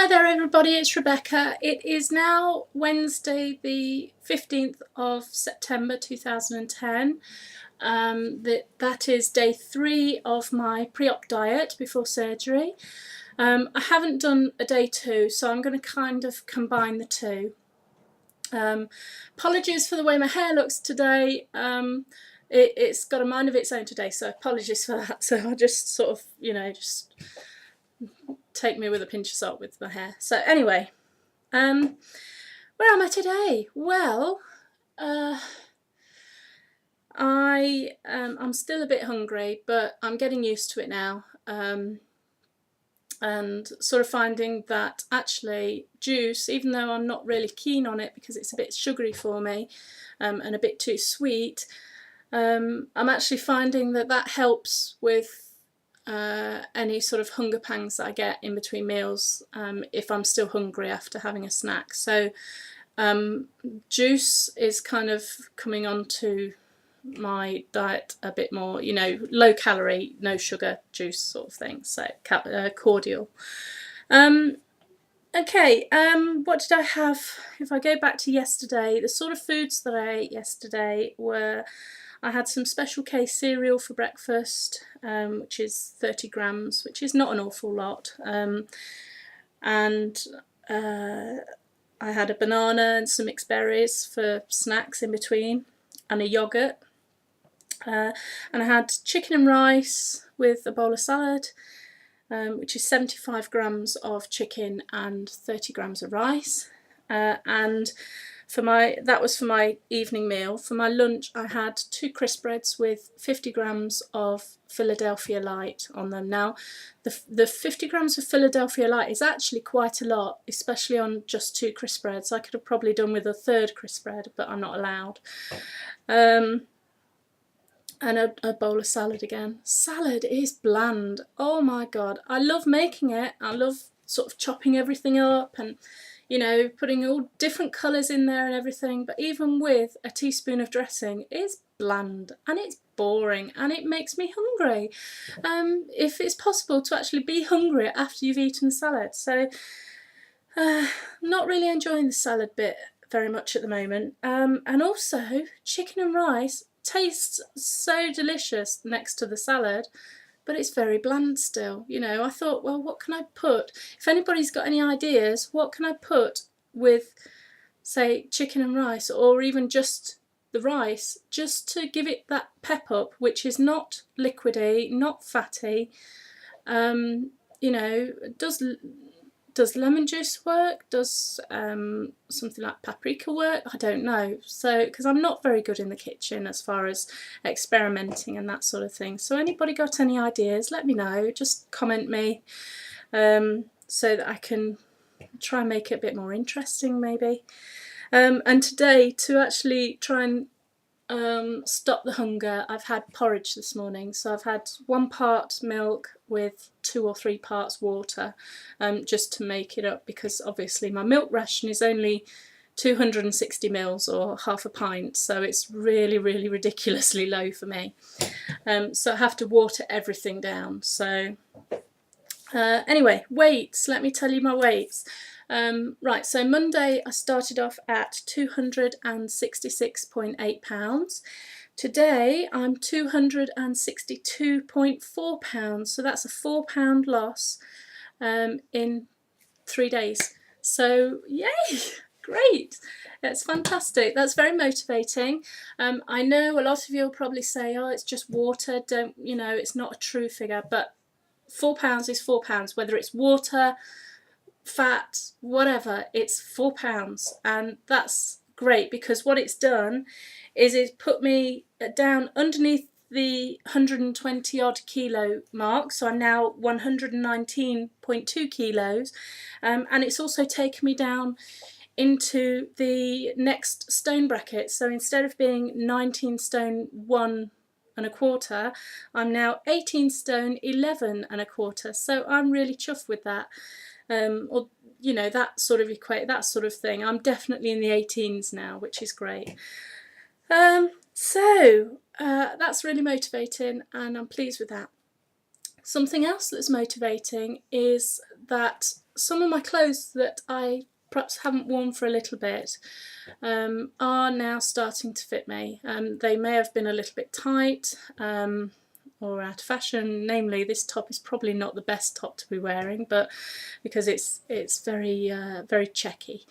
Hi there everybody, it's Rebecca. It is now Wednesday the 15th of September 2010. That is day 3 of my pre-op diet before surgery. I haven't done a day 2, so I'm going to kind of combine the two. Apologies for the way my hair looks today. It's got a mind of its own today, so apologies for that. So I'll just sort of, just take me with a pinch of salt with my hair. So anyway, where am I today? Well, I'm still a bit hungry, but I'm getting used to it now, and sort of finding that actually juice, even though I'm not really keen on it because it's a bit sugary for me, and a bit too sweet, I'm actually finding that helps with any sort of hunger pangs that I get in between meals, if I'm still hungry after having a snack. So juice is kind of coming onto my diet a bit more, low calorie, no sugar juice sort of thing, so cordial. Okay, what did I have? If I go back to yesterday, the sort of foods that I ate yesterday were, I had some Special K cereal for breakfast, which is 30 grams, which is not an awful lot, and I had a banana and some mixed berries for snacks in between, and a yoghurt, and I had chicken and rice with a bowl of salad, which is 75 grams of chicken and 30 grams of rice, and that was for my evening meal. For my lunch I had 2 crisp breads with 50 grams of Philadelphia Light on them. Now the 50 grams of Philadelphia Light is actually quite a lot, especially on just 2 crisp breads. I could have probably done with a 3rd crisp bread, but I'm not allowed. And a bowl of salad again. Salad is bland. Oh my god, I love making it. I love sort of chopping everything up and putting all different colours in there and everything, but even with a teaspoon of dressing, it's bland and it's boring and it makes me hungry. If it's possible to actually be hungry after you've eaten the salad. So not really enjoying the salad bit very much at the moment. And also chicken and rice tastes so delicious next to the salad, but it's very bland still. I thought, well, what can I put? If anybody's got any ideas, what can I put with, say, chicken and rice, or even just the rice, just to give it that pep up, which is not liquidy, not fatty. Does lemon juice work? Does something like paprika work? I don't know. So, because I'm not very good in the kitchen as far as experimenting and that sort of thing. So anybody got any ideas, let me know. Just comment me, so that I can try and make it a bit more interesting maybe. And today, to actually try and stop the hunger, I've had porridge this morning. So I've had 1 part milk with 2 or 3 parts water, just to make it up, because obviously my milk ration is only 260 mils or half a pint, so it's really ridiculously low for me. So I have to water everything down. So anyway, weights, let me tell you my weights. Right, so Monday I started off at 266.8 pounds. Today I'm 262.4 pounds, so that's a 4 pound loss in 3 days. So yay, great, that's fantastic, that's very motivating. I know a lot of you will probably say, oh, it's just water, it's not a true figure, but 4 pounds is 4 pounds, whether it's water, fat, whatever, it's 4 pounds, and that's great, because what it's done is it's put me down underneath the 120 odd kilo mark, so I'm now 119.2 kilos, and it's also taken me down into the next stone bracket. So instead of being 19 stone 1 1/4, I'm now 18 stone 11 1/4, so I'm really chuffed with that. Or that sort of thing. I'm definitely in the 18s now, which is great. So that's really motivating, and I'm pleased with that. Something else that's motivating is that some of my clothes that I perhaps haven't worn for a little bit are now starting to fit me. They may have been a little bit tight or out of fashion. Namely, this top is probably not the best top to be wearing, but because it's very very checky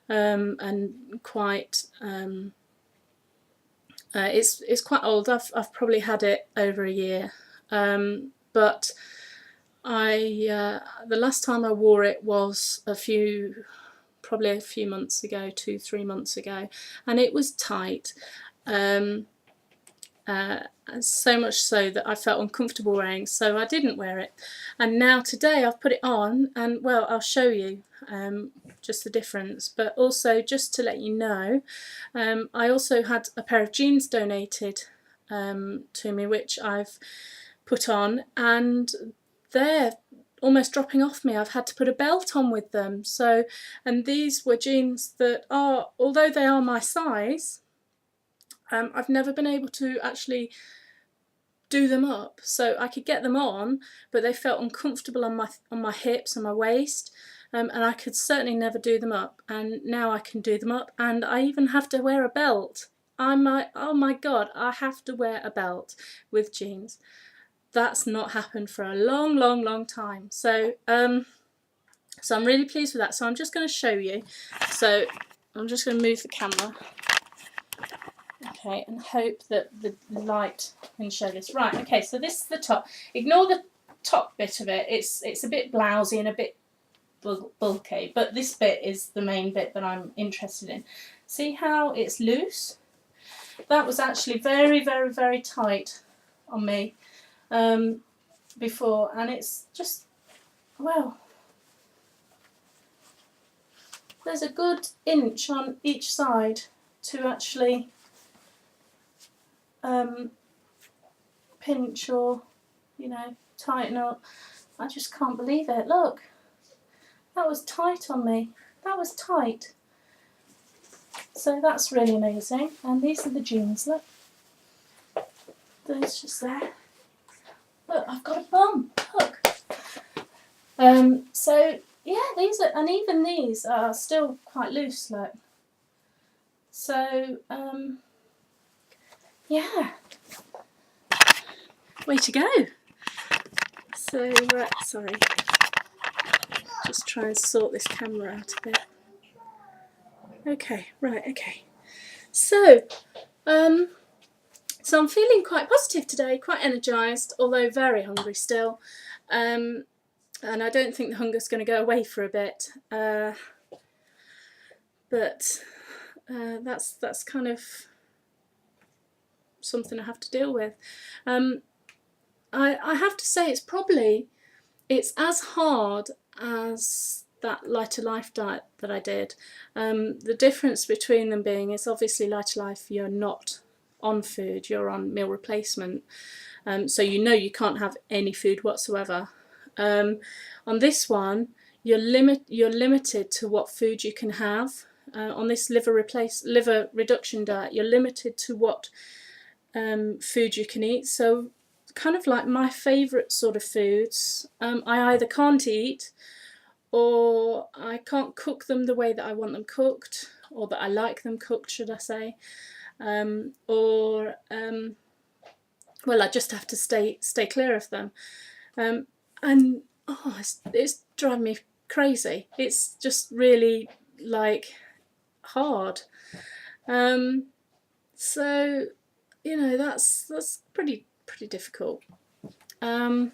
and quite it's quite old. I've probably had it over a year, but the last time I wore it was probably a few months ago, 2-3 months ago, and it was tight. So much so that I felt uncomfortable wearing, so I didn't wear it. And now today I've put it on, and well, I'll show you just the difference. But also, just to let you know, I also had a pair of jeans donated to me, which I've put on, and they're almost dropping off me. I've had to put a belt on with them. So, and these were jeans that are, although they are my size, I've never been able to actually do them up. So I could get them on, but they felt uncomfortable on my hips and my waist, and I could certainly never do them up. And now I can do them up, and I even have to wear a belt. Oh my God, I have to wear a belt with jeans. That's not happened for a long time. So so I'm really pleased with that. So I'm just going to show you. So I'm just going to move the camera, okay, and hope that the light can show this. Right, okay, so this is the top. Ignore the top bit of it. It's a bit blousy and a bit bulky, but this bit is the main bit that I'm interested in. See how it's loose? That was actually very tight on me before, and it's just, well, there's a good inch on each side to actually pinch or, you know, tighten up. I just can't believe it. Look, that was tight on me. That was tight. So that's really amazing. And these are the jeans. Look, there's just there. Look, I've got a bum. Look. So yeah, these are, and even these are still quite loose. Look. So yeah. Way to go. So sorry. Just try and sort this camera out a bit. Okay, right, okay. So so I'm feeling quite positive today, quite energised, although very hungry still. And I don't think the hunger's going to go away for a bit. But that's kind of something I have to deal with. I have to say it's as hard as that Lighter Life diet that I did. The difference between them being is obviously Lighter Life, you're not on food, you're on meal replacement, so you know you can't have any food whatsoever. On this one, you're limited to what food you can have. On this liver reduction diet, you're limited to what food you can eat. So kind of like my favourite sort of foods, I either can't eat, or I can't cook them the way that I want them cooked, or that I like them cooked, should I say, or well, I just have to stay clear of them, and oh, it's driving me crazy. It's just really like hard. So you know, that's pretty difficult. Don't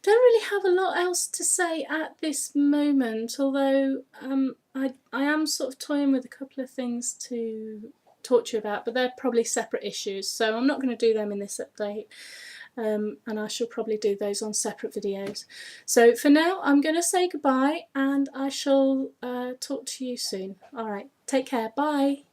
really have a lot else to say at this moment, although I am sort of toying with a couple of things to talk to you about, but they're probably separate issues, so I'm not going to do them in this update, and I shall probably do those on separate videos. So for now, I'm going to say goodbye, and I shall talk to you soon. Alright, take care, bye!